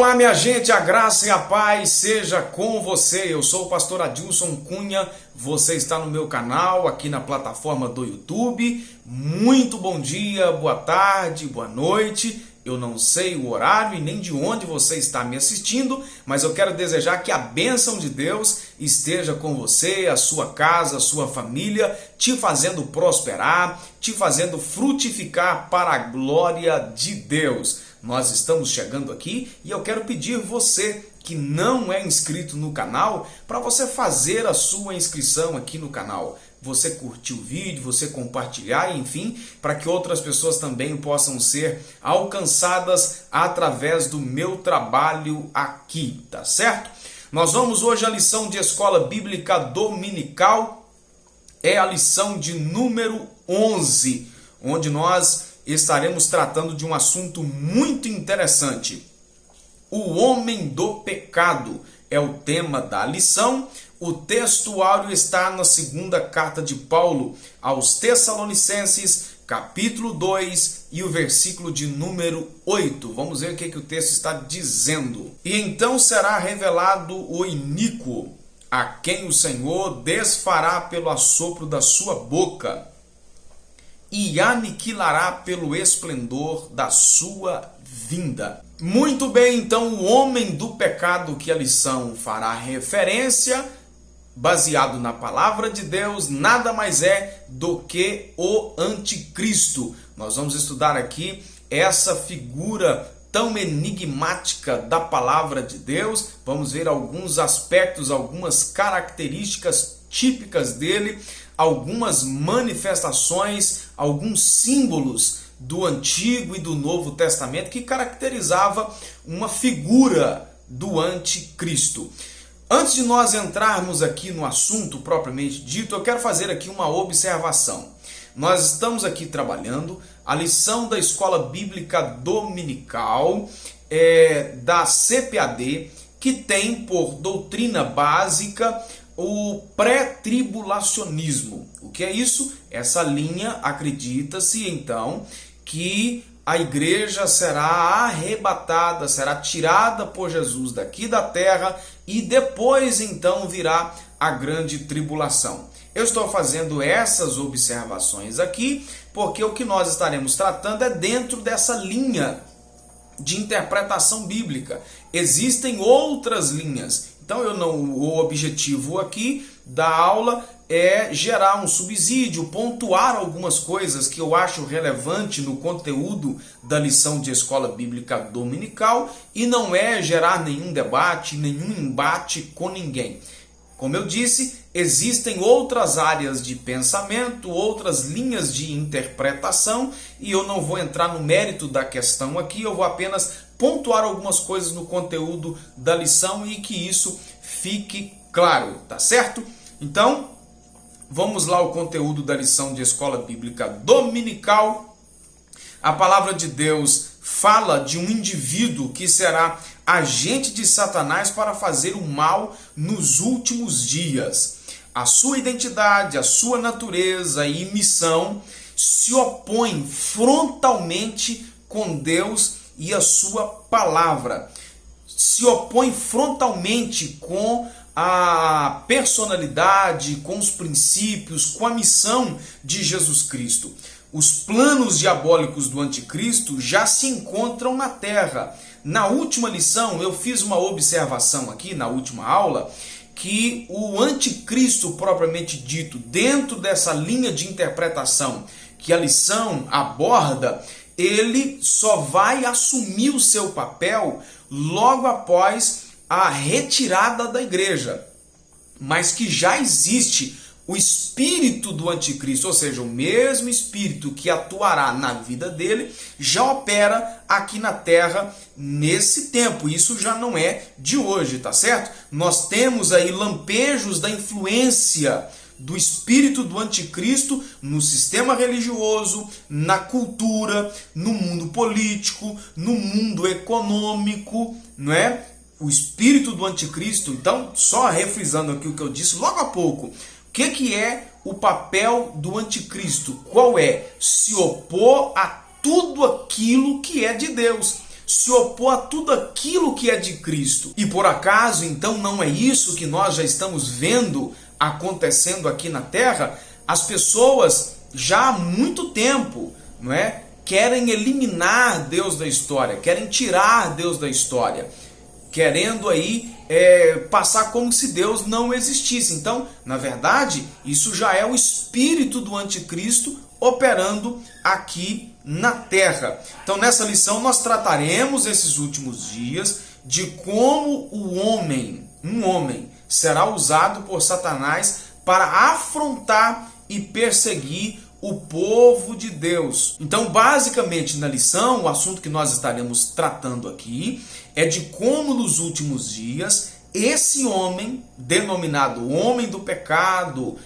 Olá, minha gente, a graça e a paz seja com você. Eu sou o pastor Adilson Cunha, você está no meu canal, aqui na plataforma do YouTube. Muito bom dia, boa tarde, boa noite. Eu não sei o horário e nem de onde você está me assistindo, mas eu quero desejar que a bênção de Deus esteja com você, a sua casa, a sua família, te fazendo prosperar, te fazendo frutificar para a glória de Deus. Nós estamos chegando aqui e eu quero pedir você que não é inscrito no canal para você fazer a sua inscrição aqui no canal. Você curtir o vídeo, você compartilhar, enfim, para que outras pessoas também possam ser alcançadas através do meu trabalho aqui, tá certo? Nós vamos hoje à lição de Escola Bíblica Dominical, é a lição de número 11, onde nós estaremos tratando de um assunto muito interessante. O homem do pecado é o tema da lição. O texto áureo está na segunda carta de Paulo aos Tessalonicenses, capítulo 2 e o versículo de número 8. Vamos ver o que o texto está dizendo. E então será revelado o iníquo, a quem o Senhor desfará pelo assopro da sua boca e aniquilará pelo esplendor da sua vinda. Muito bem, então o homem do pecado que a lição fará referência, baseado na palavra de Deus, nada mais é do que o anticristo. Nós vamos estudar aqui essa figura tão enigmática da palavra de Deus. Vamos ver alguns aspectos, algumas características típicas dele, algumas manifestações, alguns símbolos do Antigo e do Novo Testamento que caracterizava uma figura do anticristo. Antes de nós entrarmos aqui no assunto propriamente dito, eu quero fazer aqui uma observação. Nós estamos aqui trabalhando a lição da Escola Bíblica Dominical da CPAD, que tem por doutrina básica o pré-tribulacionismo. O que é isso? Essa linha acredita-se então que a igreja será arrebatada, será tirada por Jesus daqui da terra e depois então virá a grande tribulação. Eu estou fazendo essas observações aqui porque o que nós estaremos tratando é dentro dessa linha de interpretação bíblica. Existem outras linhas. Então o objetivo aqui da aula é gerar um subsídio, pontuar algumas coisas que eu acho relevante no conteúdo da lição de Escola Bíblica Dominical e não é gerar nenhum debate, nenhum embate com ninguém. Como eu disse, existem outras áreas de pensamento, outras linhas de interpretação e eu não vou entrar no mérito da questão aqui, eu vou apenas pontuar algumas coisas no conteúdo da lição e que isso fique claro, tá certo? Então, vamos lá ao conteúdo da lição de Escola Bíblica Dominical. A palavra de Deus fala de um indivíduo que será agente de Satanás para fazer o mal nos últimos dias. A sua identidade, a sua natureza e missão se opõem frontalmente com Deus e a sua palavra. Se opõe frontalmente com a personalidade, com os princípios, com a missão de Jesus Cristo. Os planos diabólicos do anticristo já se encontram na terra. Na última lição eu fiz uma observação aqui, na última aula, que o anticristo propriamente dito, dentro dessa linha de interpretação que a lição aborda, ele só vai assumir o seu papel logo após a retirada da igreja, mas que já existe o espírito do anticristo, ou seja, o mesmo espírito que atuará na vida dele, já opera aqui na terra nesse tempo. Isso já não é de hoje, tá certo? Nós temos aí lampejos da influência do espírito do anticristo no sistema religioso, na cultura, no mundo político, no mundo econômico, não é? O espírito do anticristo, então, só refrisando aqui o que eu disse logo há pouco, o que é o papel do anticristo? Qual é? Se opor a tudo aquilo que é de Deus. se opor a tudo aquilo que é de Cristo. E por acaso, então, não é isso que nós já estamos vendo acontecendo aqui na Terra? As pessoas já há muito tempo, não é, querem eliminar Deus da história, querem tirar Deus da história, querendo aí passar como se Deus não existisse. Então, na verdade, isso já é o espírito do anticristo operando aqui na Terra. Então, nessa lição, nós trataremos esses últimos dias de como um homem, será usado por Satanás para afrontar e perseguir o povo de Deus. Então, basicamente, na lição, o assunto que nós estaremos tratando aqui é de como nos últimos dias esse homem, denominado homem do pecado,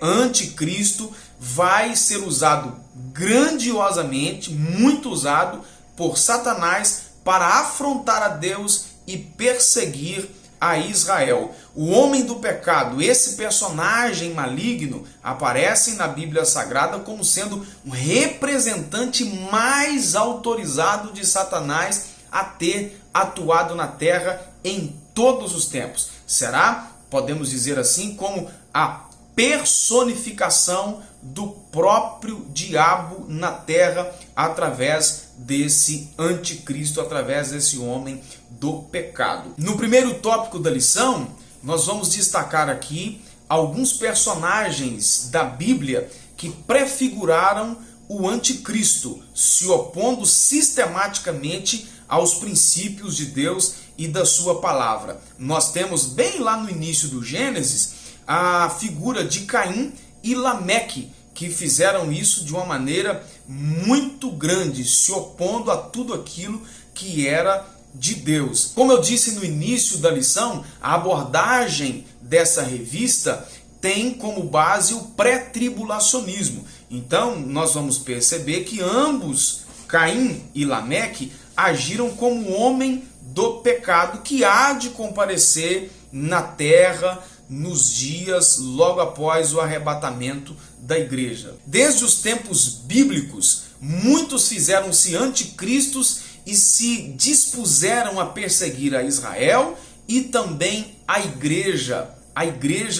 anticristo, vai ser usado grandiosamente, muito usado por Satanás para afrontar a Deus e perseguir a Israel. O homem do pecado, esse personagem maligno, aparece na Bíblia Sagrada como sendo um representante mais autorizado de Satanás a ter atuado na terra em todos os tempos. Será, podemos dizer assim, como a personificação do próprio diabo na terra através desse anticristo, através desse homem do pecado. No primeiro tópico da lição, nós vamos destacar aqui alguns personagens da Bíblia que prefiguraram o anticristo, se opondo sistematicamente aos princípios de Deus e da sua palavra. Nós temos bem lá no início do Gênesis a figura de Caim e Lameque, que fizeram isso de uma maneira muito grande, se opondo a tudo aquilo que era de Deus. Como eu disse no início da lição, a abordagem dessa revista tem como base o pré-tribulacionismo. Então, nós vamos perceber que ambos, Caim e Lameque, agiram como homem do pecado que há de comparecer na terra nos dias logo após o arrebatamento da igreja. Desde os tempos bíblicos, muitos fizeram-se anticristos e se dispuseram a perseguir a Israel e também a igreja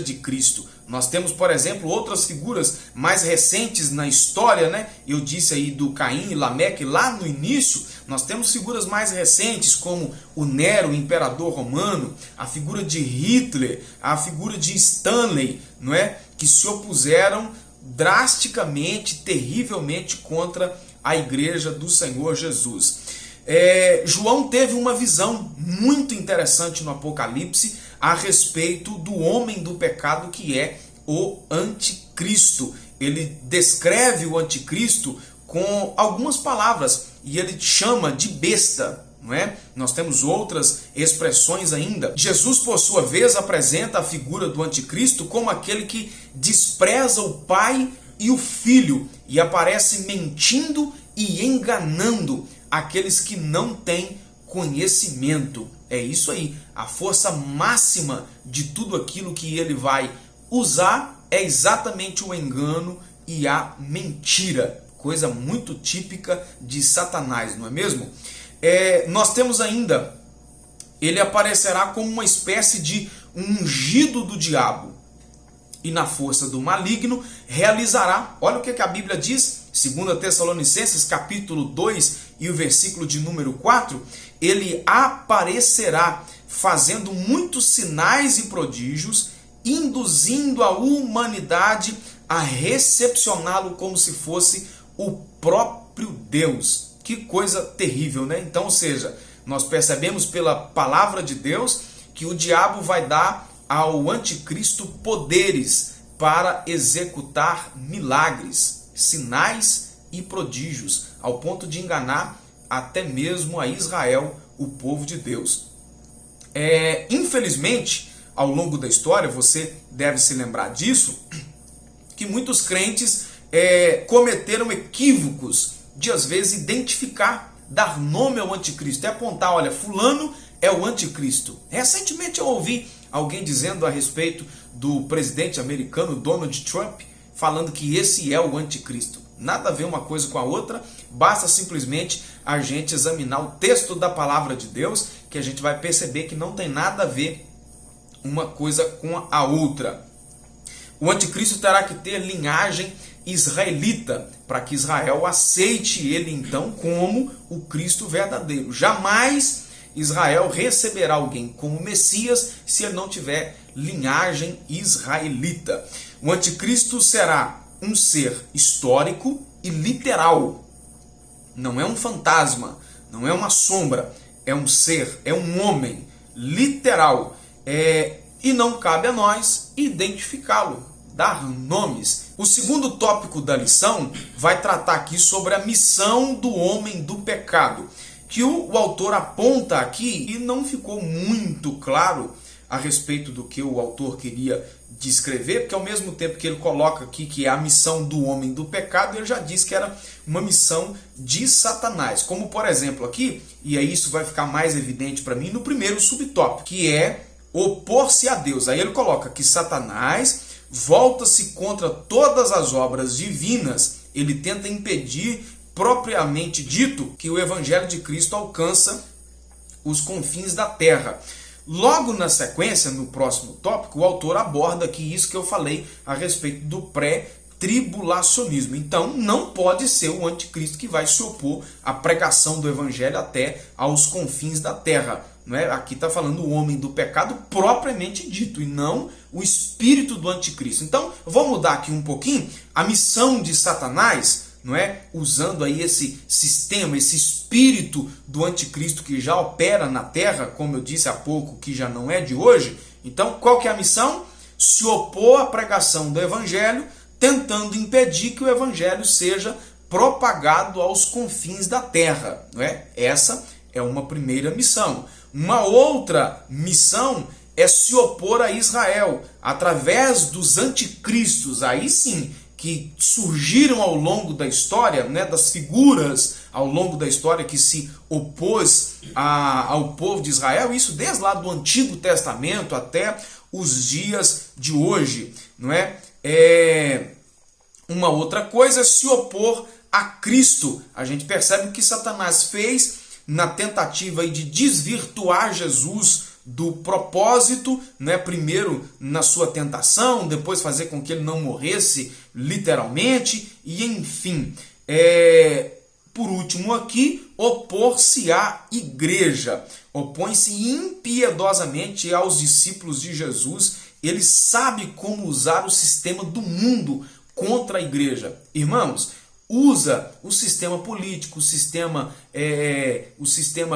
de Cristo. Nós temos, por exemplo, outras figuras mais recentes na história, né? Eu disse aí do Caim e Lameque lá no início. Nós temos figuras mais recentes como o Nero, o imperador romano, a figura de Hitler, a figura de Stanley, não é? Que se opuseram drasticamente, terrivelmente contra a igreja do Senhor Jesus. João teve uma visão muito interessante no Apocalipse a respeito do homem do pecado que é o anticristo. Ele descreve o anticristo com algumas palavras e ele chama de besta, não é? Nós temos outras expressões ainda. Jesus, por sua vez, apresenta a figura do anticristo como aquele que despreza o pai e o filho e aparece mentindo e enganando aqueles que não têm conhecimento. É isso aí, a força máxima de tudo aquilo que ele vai usar é exatamente o engano e a mentira, coisa muito típica de Satanás, não é mesmo? Nós temos ainda, ele aparecerá como uma espécie de ungido do diabo e na força do maligno realizará, olha o que a Bíblia diz, 2 Tessalonicenses capítulo 2 e o versículo de número 4, ele aparecerá fazendo muitos sinais e prodígios, induzindo a humanidade a recepcioná-lo como se fosse o próprio Deus. Que coisa terrível, né? Então, ou seja, nós percebemos pela palavra de Deus que o diabo vai dar ao anticristo poderes para executar milagres, sinais e prodígios, ao ponto de enganar até mesmo a Israel, o povo de Deus. Infelizmente, ao longo da história, você deve se lembrar disso, que muitos crentes cometeram equívocos de, às vezes, identificar, dar nome ao anticristo, apontar, olha, fulano é o anticristo. Recentemente eu ouvi alguém dizendo a respeito do presidente americano Donald Trump, falando que esse é o anticristo. nada a ver uma coisa com a outra, basta simplesmente a gente examinar o texto da palavra de Deus, que a gente vai perceber que não tem nada a ver uma coisa com a outra. O anticristo terá que ter linhagem israelita, para que Israel aceite ele então como o Cristo verdadeiro. Jamais Israel receberá alguém como Messias se ele não tiver linhagem israelita. O anticristo será um ser histórico e literal. Não é um fantasma, não é uma sombra, é um ser, é um homem literal. E não cabe a nós identificá-lo, dar nomes. O segundo tópico da lição vai tratar aqui sobre a missão do homem do pecado, que o autor aponta aqui e não ficou muito claro a respeito do que o autor queria descrever, porque ao mesmo tempo que ele coloca aqui que é a missão do homem do pecado, ele já disse que era uma missão de Satanás. Como por exemplo aqui, e aí isso vai ficar mais evidente para mim no primeiro subtópico, que é opor-se a Deus. Aí ele coloca que Satanás volta-se contra todas as obras divinas, ele tenta impedir, propriamente dito, que o Evangelho de Cristo alcança os confins da terra. Logo na sequência, no próximo tópico, o autor aborda aqui isso que eu falei a respeito do pré-tribulacionismo. Então, não pode ser o anticristo que vai se opor à pregação do Evangelho até aos confins da terra. Não é? Aqui está falando o homem do pecado propriamente dito, e não o espírito do anticristo. Então, vou mudar aqui um pouquinho a missão de Satanás, não é? Usando aí esse sistema, esse espírito do anticristo que já opera na terra, como eu disse há pouco, que já não é de hoje. Então, qual que é a missão? Se opor à pregação do evangelho, tentando impedir que o evangelho seja propagado aos confins da terra, não é? Essa é uma primeira missão. Uma outra missão é se opor a Israel através dos anticristos, aí sim, que surgiram ao longo da história, né, das figuras ao longo da história que se opôs ao povo de Israel, isso desde lá do Antigo Testamento até os dias de hoje, não é? Uma outra coisa é se opor a Cristo. A gente percebe o que Satanás fez na tentativa de desvirtuar Jesus do propósito, né? Primeiro na sua tentação, depois fazer com que ele não morresse literalmente, e enfim, por último aqui, opor-se à igreja, opõe-se impiedosamente aos discípulos de Jesus. Ele sabe como usar o sistema do mundo contra a igreja. Irmãos, usa o sistema político, o sistema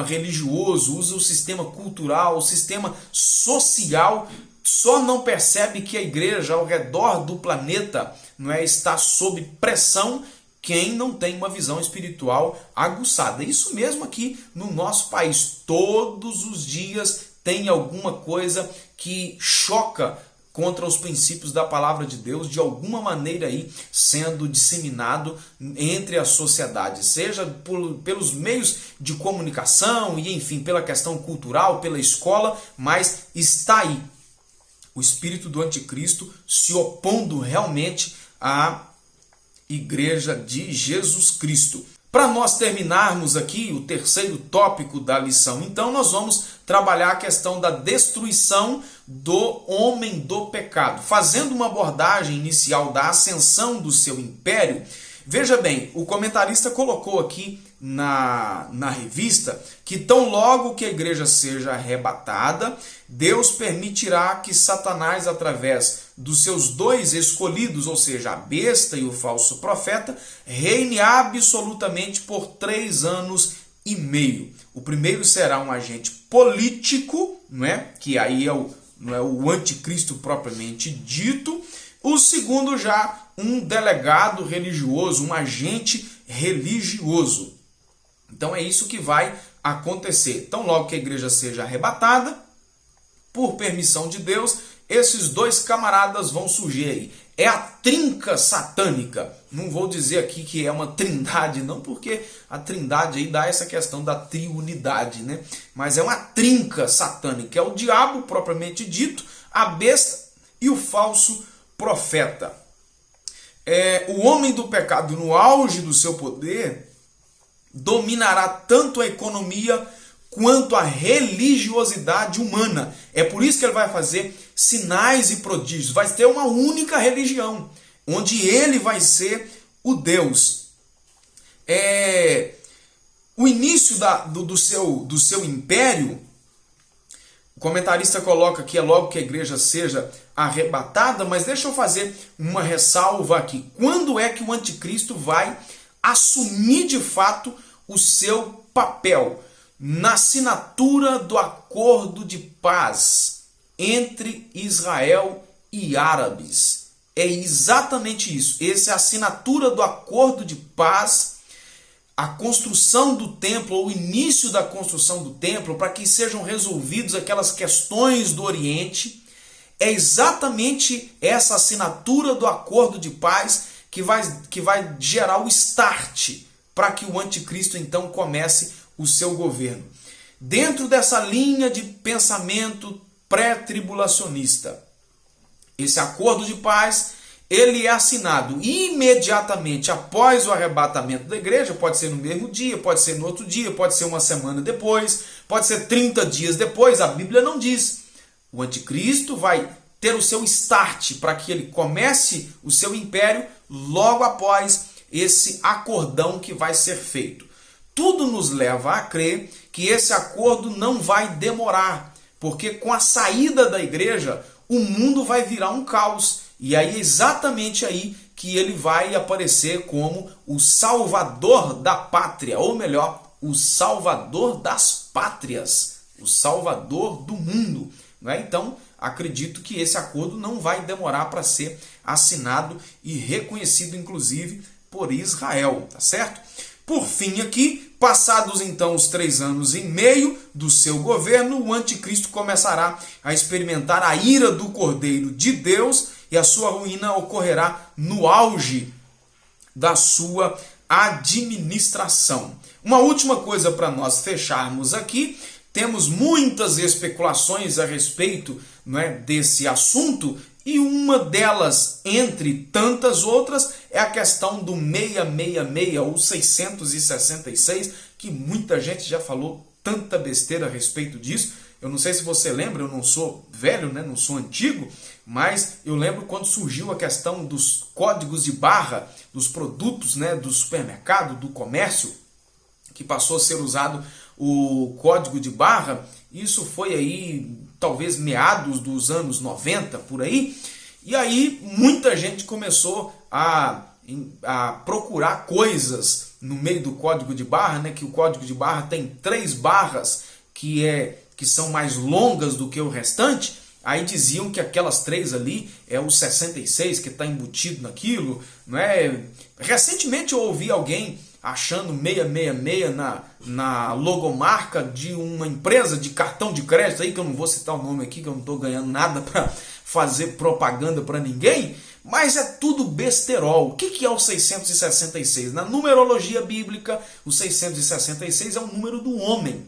religioso, usa o sistema cultural, o sistema social, só não percebe que a igreja ao redor do planeta não é, está sob pressão quem não tem uma visão espiritual aguçada. Isso mesmo aqui no nosso país, todos os dias tem alguma coisa que choca contra os princípios da palavra de Deus, de alguma maneira aí sendo disseminado entre a sociedade, seja pelos meios de comunicação e enfim, pela questão cultural, pela escola, mas está aí o espírito do anticristo se opondo realmente à igreja de Jesus Cristo. Para nós terminarmos aqui o terceiro tópico da lição, então nós vamos trabalhar a questão da destruição do homem do pecado, fazendo uma abordagem inicial da ascensão do seu império. Veja bem, o comentarista colocou aqui na revista que tão logo que a igreja seja arrebatada, Deus permitirá que Satanás, através dos seus dois escolhidos, ou seja, a besta e o falso profeta, reine absolutamente por 3 anos e meio. O primeiro será um agente político, não é? Que aí não é o anticristo propriamente dito. O segundo já um delegado religioso, um agente religioso. Então é isso que vai acontecer. Tão logo que a igreja seja arrebatada, por permissão de Deus, esses dois camaradas vão surgir aí. É a trinca satânica. Não vou dizer aqui que é uma trindade, não, porque a trindade aí dá essa questão da triunidade, né? Mas é uma trinca satânica. É o diabo propriamente dito, a besta e o falso profeta. o homem do pecado, no auge do seu poder, dominará tanto a economia quanto a religiosidade humana. É por isso que ele vai fazer sinais e prodígios. Vai ter uma única religião, onde ele vai ser o Deus. O início do seu império, o comentarista coloca que é logo que a igreja seja arrebatada, mas deixa eu fazer uma ressalva aqui. Quando é que o anticristo vai assumir de fato o seu papel? Na assinatura do acordo de paz entre Israel e árabes. É exatamente isso. Essa é a assinatura do acordo de paz, a construção do templo, ou o início da construção do templo, para que sejam resolvidas aquelas questões do Oriente. É exatamente essa assinatura do acordo de paz que vai gerar o start para que o anticristo então comece o seu governo. Dentro dessa linha de pensamento pré-tribulacionista, esse acordo de paz, ele é assinado imediatamente após o arrebatamento da igreja. Pode ser no mesmo dia, pode ser no outro dia, pode ser uma semana depois, pode ser 30 dias depois, a Bíblia não diz. O anticristo vai ter o seu start para que ele comece o seu império logo após esse acordão que vai ser feito. Tudo nos leva a crer que esse acordo não vai demorar, porque com a saída da igreja, o mundo vai virar um caos. E aí é exatamente aí que ele vai aparecer como o salvador da pátria, ou melhor, o salvador das pátrias, o salvador do mundo. Não é? Então, acredito que esse acordo não vai demorar para ser assinado e reconhecido, inclusive, por Israel, tá certo? Por fim aqui, passados então os 3 anos e meio do seu governo, o anticristo começará a experimentar a ira do Cordeiro de Deus e a sua ruína ocorrerá no auge da sua administração. Uma última coisa para nós fecharmos aqui, temos muitas especulações a respeito, não é, desse assunto, e uma delas, entre tantas outras, é a questão do 666 ou 666, que muita gente já falou tanta besteira a respeito disso. Eu não sei se você lembra, eu não sou velho, né? Não sou antigo, mas eu lembro quando surgiu a questão dos códigos de barra dos produtos, né, do supermercado, do comércio, que passou a ser usado o código de barra. Isso foi aí talvez meados dos anos 90, por aí. E aí muita gente começou a procurar coisas no meio do código de barra, né? Que o código de barra tem 3 barras que são mais longas do que o restante. Aí diziam que aquelas 3 ali é o 66 que está embutido naquilo, não é? Recentemente eu ouvi alguém achando 666 na logomarca de uma empresa de cartão de crédito, aí que eu não vou citar o nome aqui, que eu não estou ganhando nada para fazer propaganda para ninguém, mas é tudo besterol. O que é o 666? Na numerologia bíblica, o 666 é o número do homem,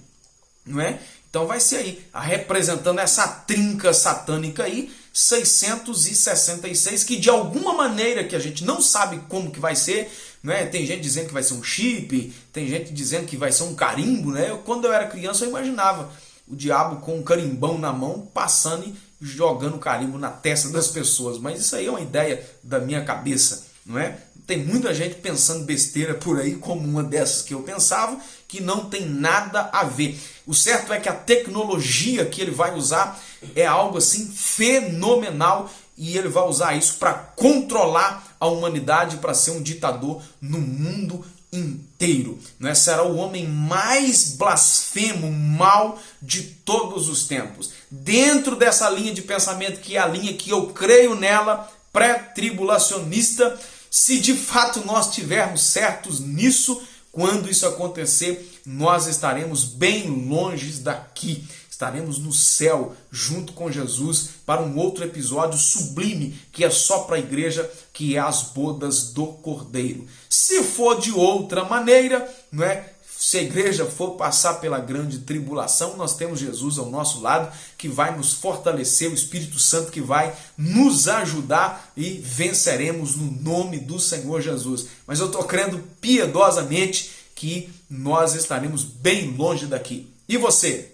não é? Então vai ser aí, representando essa trinca satânica aí, 666, que de alguma maneira que a gente não sabe como que vai ser, né? Tem gente dizendo que vai ser um chip, tem gente dizendo que vai ser um carimbo, né? Quando eu era criança eu imaginava o diabo com um carimbão na mão, passando e jogando carimbo na testa das pessoas, mas isso aí é uma ideia da minha cabeça, não é? Tem muita gente pensando besteira por aí, como uma dessas que eu pensava, que não tem nada a ver. O certo é que a tecnologia que ele vai usar é algo assim fenomenal, e ele vai usar isso para controlar a humanidade, para ser um ditador no mundo inteiro. Não é? Será o homem mais blasfemo, mau de todos os tempos. Dentro dessa linha de pensamento, que é a linha que eu creio nela, pré-tribulacionista, se de fato nós tivermos certos nisso, quando isso acontecer, nós estaremos bem longe daqui. Estaremos no céu, junto com Jesus, para um outro episódio sublime, que é só para a igreja, que é as bodas do Cordeiro. Se for de outra maneira, não é? se a igreja for passar pela grande tribulação, nós temos Jesus ao nosso lado, que vai nos fortalecer, o Espírito Santo que vai nos ajudar e venceremos no nome do Senhor Jesus. Mas eu estou crendo piedosamente que nós estaremos bem longe daqui. E você?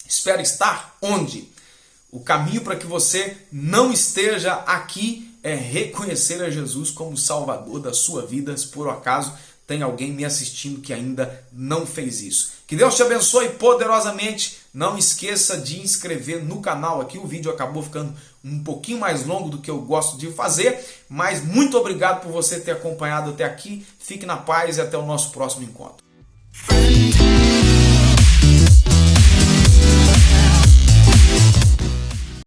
Espera estar onde? O caminho para que você não esteja aqui é reconhecer a Jesus como Salvador da sua vida, se por acaso tem alguém me assistindo que ainda não fez isso. Que Deus te abençoe poderosamente. Não esqueça de inscrever no canal aqui. O vídeo acabou ficando um pouquinho mais longo do que eu gosto de fazer, mas muito obrigado por você ter acompanhado até aqui. Fique na paz e até o nosso próximo encontro.